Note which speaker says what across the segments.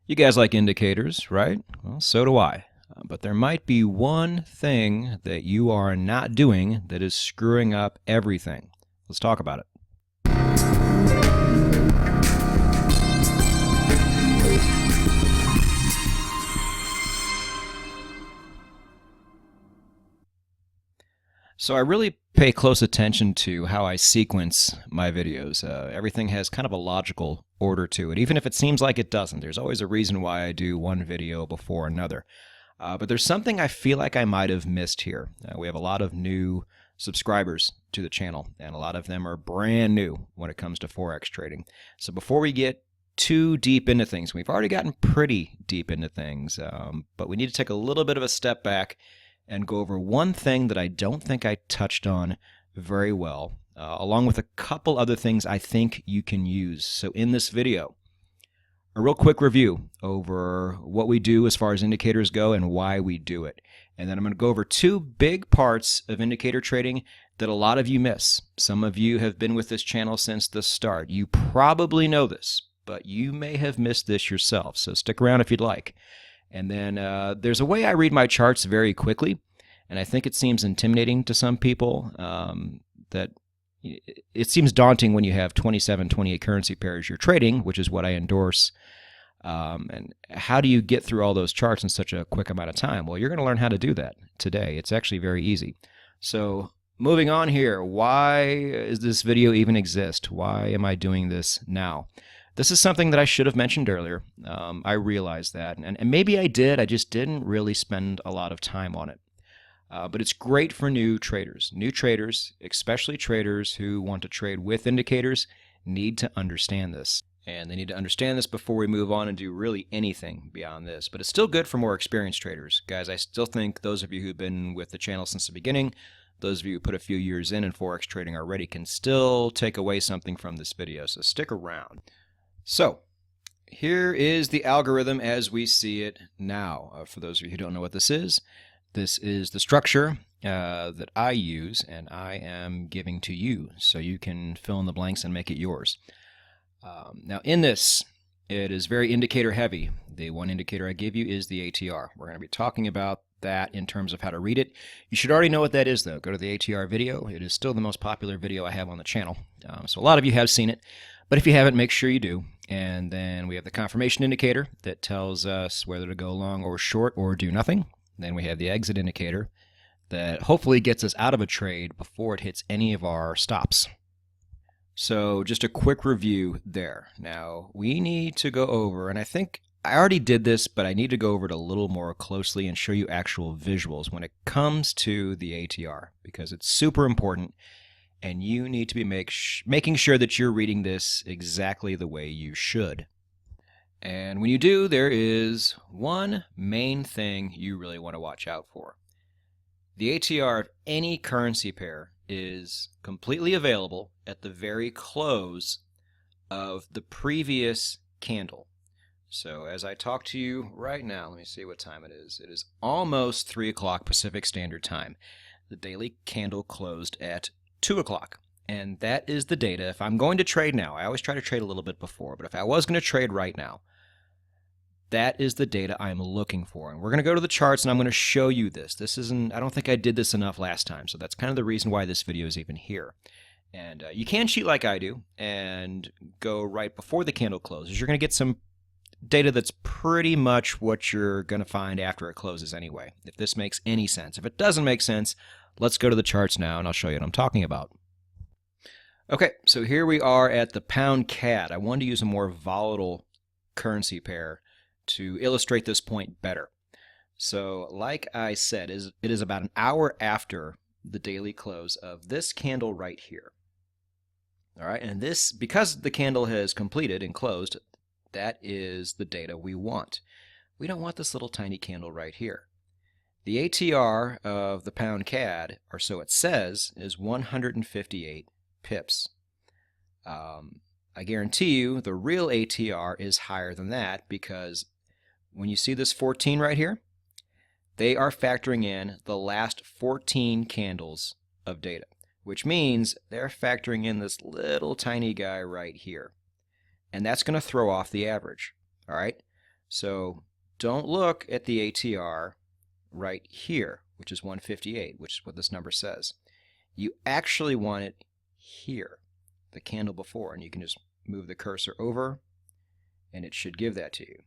Speaker 1: You guys like indicators, right? Well, so do I. But there might be one thing that you are not doing that is screwing up everything. Let's talk about it. So I really pay close attention to how I sequence my videos. Everything has kind of a logical order to it, even if it seems like it doesn't. There's always a reason why I do one video before another. But there's something I feel like I might have missed here. We have a lot of new subscribers to the channel, and a lot of them are brand new when it comes to Forex trading. So before we get too deep into things, we've already gotten pretty deep into things, but we need to take a little bit of a step back and go over one thing that I don't think I touched on very well, along with a couple other things I think you can use. So in this video, a real quick review over what we do as far as indicators go and why we do it. And then I'm going to go over two big parts of indicator trading that a lot of you miss. Some of you have been with this channel since the start. You probably know this, but you may have missed this yourself. So stick around if you'd like. And then there's a way I read my charts very quickly, and I think it seems intimidating to some people that it seems daunting when you have 27, 28 currency pairs you're trading, which is what I endorse. And how do you get through all those charts in such a quick amount of time? Well, you're going to learn how to do that today. It's actually very easy. So moving on here, why does this video even exist? Why am I doing this now? This is something that I should have mentioned earlier. I realize that, and maybe I did. I just didn't really spend a lot of time on it. But it's great for new traders. New traders, especially traders who want to trade with indicators, need to understand this. And they need to understand this before we move on and do really anything beyond this. But it's still good for more experienced traders. Guys, I still think those of you who've been with the channel since the beginning, those of you who put a few years in Forex trading already, can still take away something from this video. So stick around. So here is the algorithm as we see it now. For those of you who don't know what this is the structure that I use and I am giving to you so you can fill in the blanks and make it yours. Now in this, it is very indicator heavy. The one indicator I give you is the ATR. We're going to be talking about that in terms of how to read it. You should already know what that is though. Go to the ATR video. It is still the most popular video I have on the channel. So a lot of you have seen it, but if you haven't, make sure you do. And then we have the confirmation indicator that tells us whether to go long or short or do nothing. Then we have the exit indicator that hopefully gets us out of a trade before it hits any of our stops. So just a quick review there. Now we need to go over, and I think I already did this, but I need to go over it a little more closely and show you actual visuals when it comes to the ATR, because it's super important and you need to be making sure that you're reading this exactly the way you should. And when you do, there is one main thing you really want to watch out for. The ATR of any currency pair is completely available at the very close of the previous candle. So as I talk to you right now, let me see what time it is. It is almost 3 o'clock Pacific Standard Time. The daily candle closed at 2 o'clock. And that is the data. If I'm going to trade now, I always try to trade a little bit before, but if I was going to trade right now, that is the data I'm looking for. And we're going to go to the charts and I'm going to show you this. I don't think I did this enough last time, so that's kind of the reason why this video is even here. And you can cheat like I do and go right before the candle closes. You're going to get some data that's pretty much what you're going to find after it closes anyway, if this makes any sense. If it doesn't make sense, let's go to the charts now and I'll show you what I'm talking about. Okay, so here we are at the pound CAD. I wanted to use a more volatile currency pair to illustrate this point better. So like I said, it is about an hour after the daily close of this candle right here. All right, and this, because the candle has completed and closed, that is the data we want. We don't want this little tiny candle right here. The ATR of the pound CAD, or so it says, is 158 pips. I guarantee you the real ATR is higher than that, because when you see this 14 right here, they are factoring in the last 14 candles of data, which means they're factoring in this little tiny guy right here. And that's going to throw off the average. All right? So don't look at the ATR right here, which is 158, which is what this number says. You actually want it here, the candle before, and you can just move the cursor over and it should give that to you.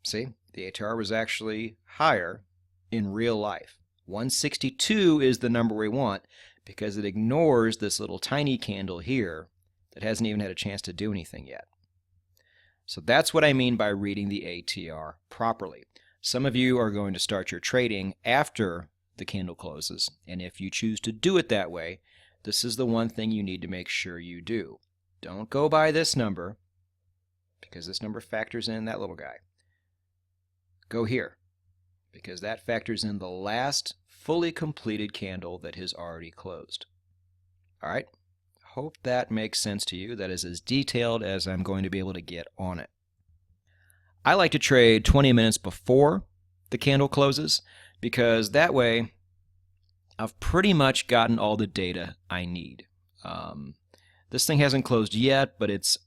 Speaker 1: See, the ATR was actually higher in real life. 162 is the number we want because it ignores this little tiny candle here that hasn't even had a chance to do anything yet. So that's what I mean by reading the ATR properly. Some of you are going to start your trading after the candle closes, and if you choose to do it that way, this is the one thing you need to make sure you do. Don't go by this number, because this number factors in that little guy. Go here, because that factors in the last fully completed candle that has already closed. All right? Hope that makes sense to you. That is as detailed as I'm going to be able to get on it. I like to trade 20 minutes before the candle closes because that way I've pretty much gotten all the data I need. This thing hasn't closed yet, but it's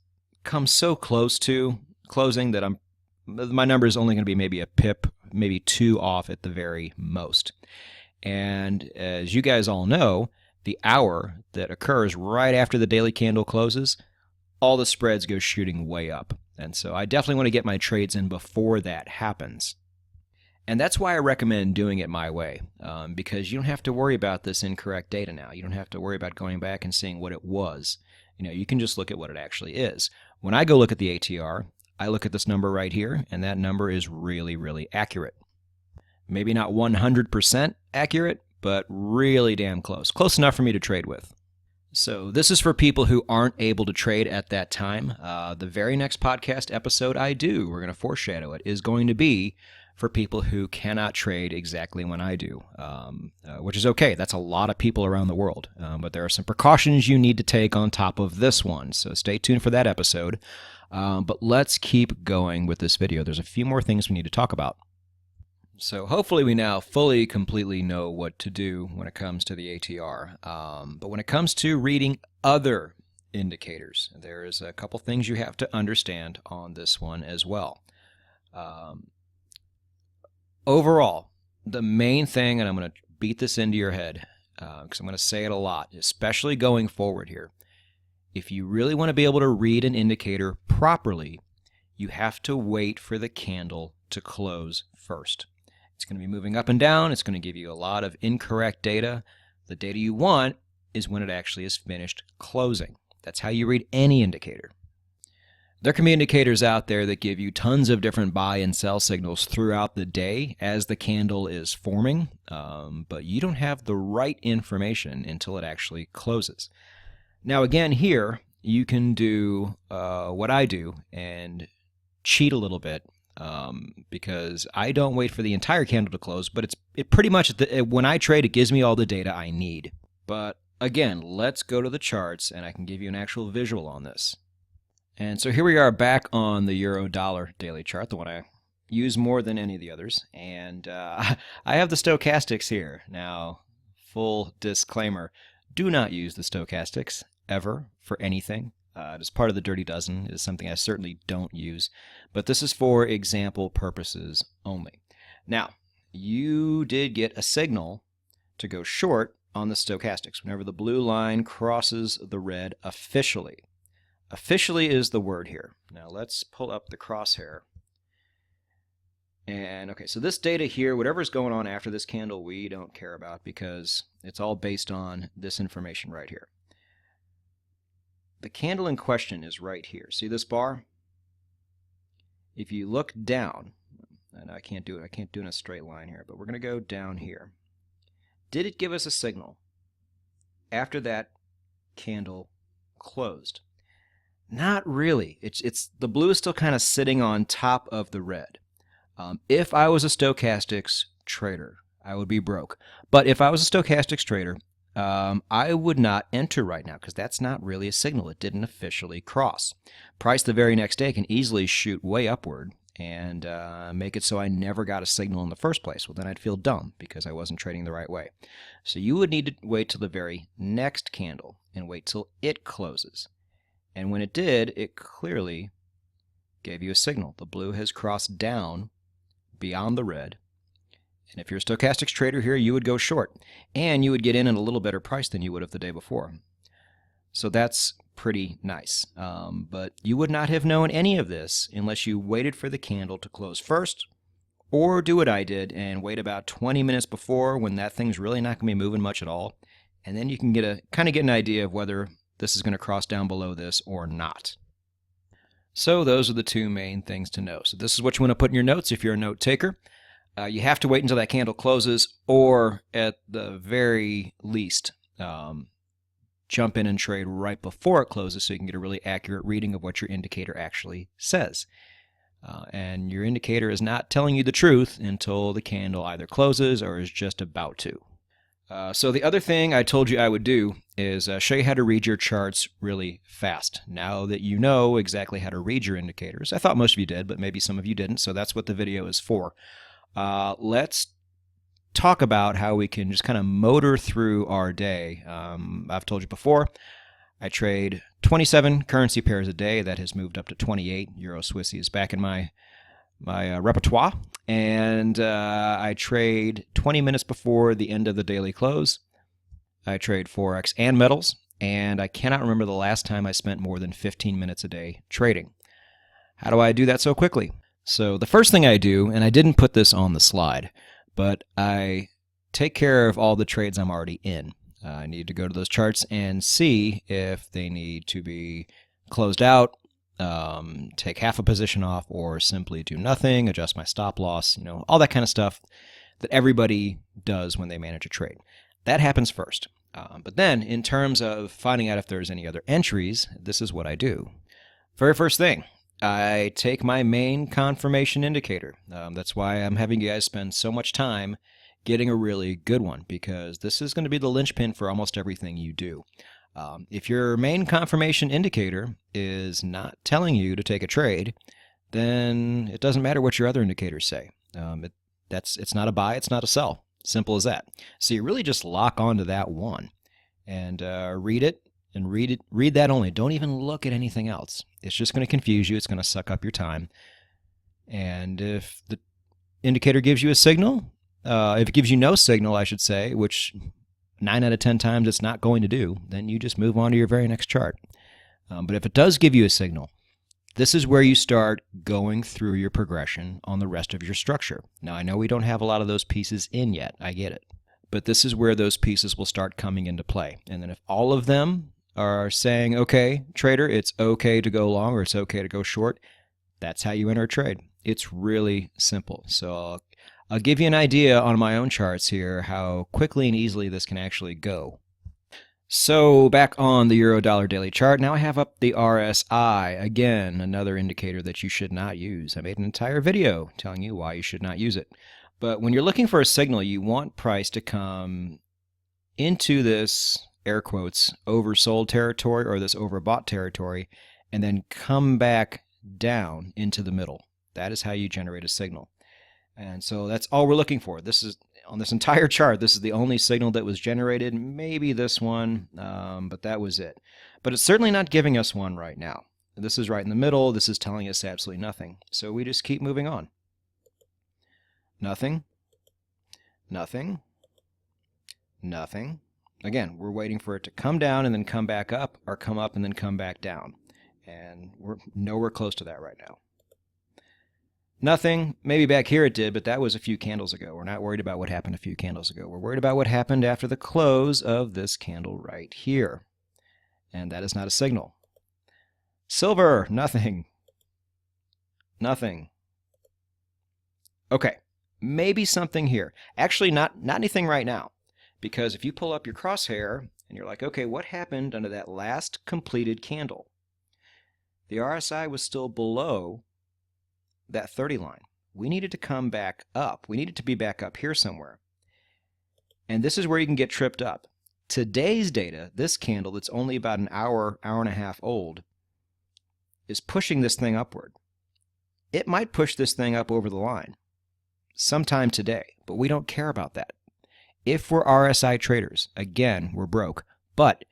Speaker 1: come so close to closing that my number is only going to be maybe a pip, maybe 2 off at the very most. And as you guys all know, the hour that occurs right after the daily candle closes, all the spreads go shooting way up. And so I definitely want to get my trades in before that happens. And that's why I recommend doing it my way, because you don't have to worry about this incorrect data now. You don't have to worry about going back and seeing what it was. You can just look at what it actually is. When I go look at the ATR, I look at this number right here, and that number is really, really accurate. Maybe not 100% accurate, but really damn close. Close enough for me to trade with. So this is for people who aren't able to trade at that time. The very next podcast episode we're going to foreshadow it, is going to be for people who cannot trade exactly when I do, which is okay. That's a lot of people around the world. But there are some precautions you need to take on top of this one. So stay tuned for that episode. But let's keep going with this video. There's a few more things we need to talk about. So hopefully we now fully, completely know what to do when it comes to the ATR. But when it comes to reading other indicators, there's a couple things you have to understand on this one as well. Overall, the main thing, and I'm going to beat this into your head because I'm going to say it a lot, especially going forward here. If you really want to be able to read an indicator properly, you have to wait for the candle to close first. It's going to be moving up and down. It's going to give you a lot of incorrect data. The data you want is when it actually is finished closing. That's how you read any indicator. There can be indicators out there that give you tons of different buy and sell signals throughout the day as the candle is forming, but you don't have the right information until it actually closes. Now again, here you can do what I do and cheat a little bit. Because I don't wait for the entire candle to close, but it pretty much, when I trade, it gives me all the data I need. But again, let's go to the charts and I can give you an actual visual on this. And so here we are back on the Euro-Dollar daily chart, the one I use more than any of the others. And I have the stochastics here. Now, full disclaimer, do not use the stochastics ever for anything. It is part of the Dirty Dozen. It is something I certainly don't use, but this is for example purposes only. Now, you did get a signal to go short on the stochastics whenever the blue line crosses the red officially. Officially is the word here. Now let's pull up the crosshair. And okay, so this data here, whatever's going on after this candle, we don't care about because it's all based on this information right here. The candle in question is right here. See this bar? If you look down, and I can't do it in a straight line here, but we're going to go down here. Did it give us a signal after that candle closed? Not really. It's the blue is still kind of sitting on top of the red. If I was a stochastics trader, I would be broke. But if I was a stochastics trader, I would not enter right now because that's not really a signal. It didn't officially cross. Price the very next day can easily shoot way upward and make it so I never got a signal in the first place. Well, then I'd feel dumb because I wasn't trading the right way. So you would need to wait till the very next candle and wait till it closes. And when it did, it clearly gave you a signal. The blue has crossed down beyond the red. And if you're a stochastics trader here, you would go short. And you would get in at a little better price than you would have the day before. So that's pretty nice. But you would not have known any of this unless you waited for the candle to close first, or do what I did and wait about 20 minutes before, when that thing's really not going to be moving much at all. And then you can kind of get an idea of whether this is going to cross down below this or not. So those are the two main things to know. So this is what you want to put in your notes if you're a note taker. You have to wait until that candle closes, or at the very least, jump in and trade right before it closes so you can get a really accurate reading of what your indicator actually says. And your indicator is not telling you the truth until the candle either closes or is just about to. So the other thing I told you I would do is show you how to read your charts really fast. Now that you know exactly how to read your indicators, I thought most of you did, but maybe some of you didn't, so that's what the video is for. Let's talk about how we can just kind of motor through our day. I've told you before, I trade 27 currency pairs a day. That has moved up to 28. Euro Swissy is back in my repertoire. And I trade 20 minutes before the end of the daily close. I trade Forex and metals. And I cannot remember the last time I spent more than 15 minutes a day trading. How do I do that so quickly? So the first thing I do, and I didn't put this on the slide, but I take care of all the trades I'm already in. I need to go to those charts and see if they need to be closed out, take half a position off, or simply do nothing, adjust my stop loss, all that kind of stuff that everybody does when they manage a trade. That happens first. But then, in terms of finding out if there's any other entries, this is what I do. Very first thing, I take my main confirmation indicator. That's why I'm having you guys spend so much time getting a really good one, because this is going to be the linchpin for almost everything you do. If your main confirmation indicator is not telling you to take a trade, then it doesn't matter what your other indicators say. It's not a buy, it's not a sell. Simple as that. So you really just lock onto that one and read it, and read that only. Don't even look at anything else. It's just going to confuse you. It's going to suck up your time. And if the indicator gives you a signal, if it gives you no signal, I should say, which 9 out of 10 times it's not going to do, then you just move on to your very next chart. But if it does give you a signal, this is where you start going through your progression on the rest of your structure. Now, I know we don't have a lot of those pieces in yet. I get it. But this is where those pieces will start coming into play. And then if all of them are saying, okay, trader, it's okay to go long or it's okay to go short, that's how you enter a trade. It's really simple. So I'll give you an idea on my own charts here how quickly and easily this can actually go. So back on the Euro-Dollar daily chart, now I have up the RSI. Again, another indicator that you should not use. I made an entire video telling you why you should not use it. But when you're looking for a signal, you want price to come into this, air quotes, oversold territory or this overbought territory, and then come back down into the middle. That is how you generate a signal. And so that's all we're looking for. This is, on this entire chart, this is the only signal that was generated. Maybe this one, but that was it. But it's certainly not giving us one right now. This is right in the middle. This is telling us absolutely nothing. So we just keep moving on. Nothing. Nothing. Nothing. Again, we're waiting for it to come down and then come back up, or come up and then come back down. And we're nowhere close to that right now. Nothing. Maybe back here it did, but that was a few candles ago. We're not worried about what happened a few candles ago. We're worried about what happened after the close of this candle right here. And that is not a signal. Silver. Nothing. Nothing. Okay. Maybe something here. Actually, not anything right now. Because if you pull up your crosshair and you're like, okay, what happened under that last completed candle? The RSI was still below that 30 line. We needed to come back up. We needed to be back up here somewhere. And this is where you can get tripped up. Today's data, this candle that's only about an hour, hour and a half old, is pushing this thing upward. It might push this thing up over the line sometime today, but we don't care about that. If we're RSI traders, again, we're broke, but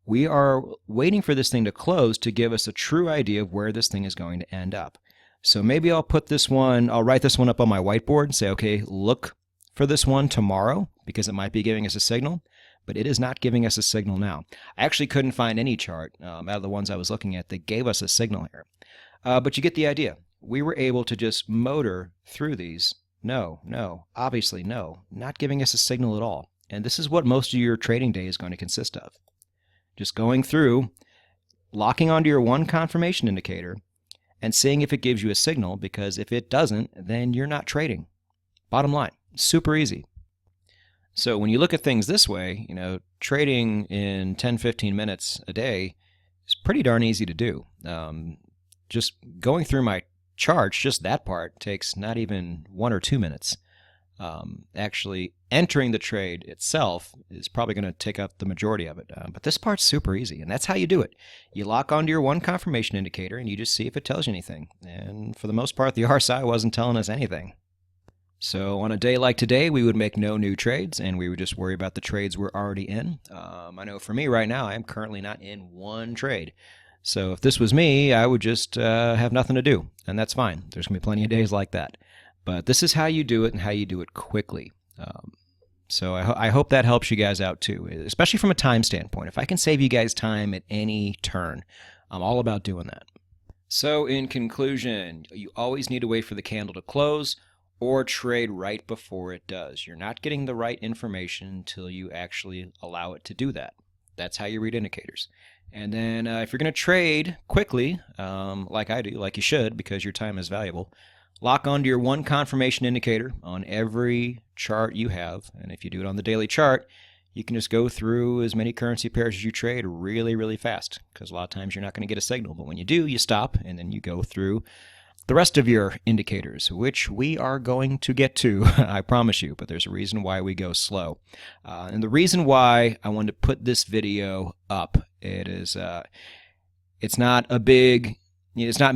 Speaker 1: we are waiting for this thing to close to give us a true idea of where this thing is going to end up. So maybe I'll write this one up on my whiteboard and say, okay, look for this one tomorrow because it might be giving us a signal, but it is not giving us a signal now. I actually couldn't find any chart out of the ones I was looking at that gave us a signal here. But you get the idea. We were able to just motor through these. No, obviously no, not giving us a signal at all. And this is what most of your trading day is going to consist of. Just going through, locking onto your one confirmation indicator, and seeing if it gives you a signal, because if it doesn't, then you're not trading. Bottom line, super easy. So when you look at things this way, trading in 10-15 minutes a day is pretty darn easy to do. Just going through my charts, just that part takes not even 1 or 2 minutes. Actually entering the trade itself is probably going to take up the majority of it. But this part's super easy, and that's how you do it. You lock onto your one confirmation indicator, and you just see if it tells you anything. And for the most part, the RSI wasn't telling us anything. So on a day like today, we would make no new trades, and we would just worry about the trades we're already in. I know for me right now, I am currently not in one trade. So if this was me, I would just have nothing to do, and that's fine. There's going to be plenty of days like that. But this is how you do it and how you do it quickly. So I hope that helps you guys out too, especially from a time standpoint. If I can save you guys time at any turn, I'm all about doing that. So in conclusion, you always need to wait for the candle to close or trade right before it does. You're not getting the right information until you actually allow it to do that. That's how you read indicators. And then if you're going to trade quickly, like I do, like you should, because your time is valuable, lock onto your one confirmation indicator on every chart you have. And if you do it on the daily chart, you can just go through as many currency pairs as you trade really, really fast, because a lot of times you're not going to get a signal. But when you do, you stop, and then you go through the rest of your indicators, which we are going to get to, I promise you, but there's a reason why we go slow. And the reason why I wanted to put this video up, it's not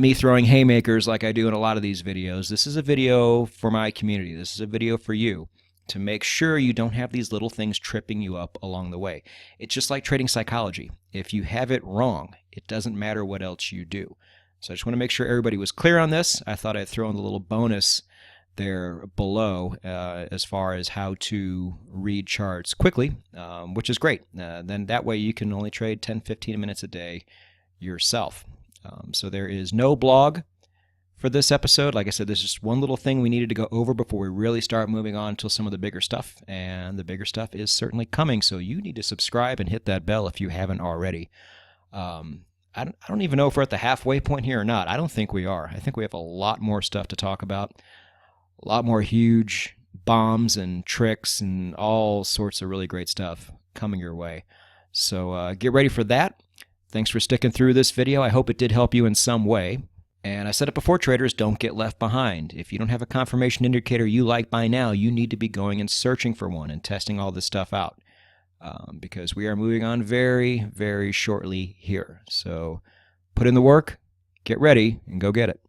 Speaker 1: me throwing haymakers like I do in a lot of these videos. This is a video for my community. This is a video for you to make sure you don't have these little things tripping you up along the way. It's just like trading psychology. If you have it wrong, it doesn't matter what else you do. So I just want to make sure everybody was clear on this. I thought I'd throw in the little bonus there below as far as how to read charts quickly, which is great. Then that way you can only trade 10-15 minutes a day yourself. So there is no blog for this episode. Like I said, there's just one little thing we needed to go over before we really start moving on to some of the bigger stuff. And the bigger stuff is certainly coming. So you need to subscribe and hit that bell if you haven't already. I don't even know if we're at the halfway point here or not. I don't think we are. I think we have a lot more stuff to talk about, a lot more huge bombs and tricks and all sorts of really great stuff coming your way. So get ready for that. Thanks for sticking through this video. I hope it did help you in some way. And I said it before, traders, don't get left behind. If you don't have a confirmation indicator you like by now, you need to be going and searching for one and testing all this stuff out. Because we are moving on very, very shortly here. So put in the work, get ready, and go get it.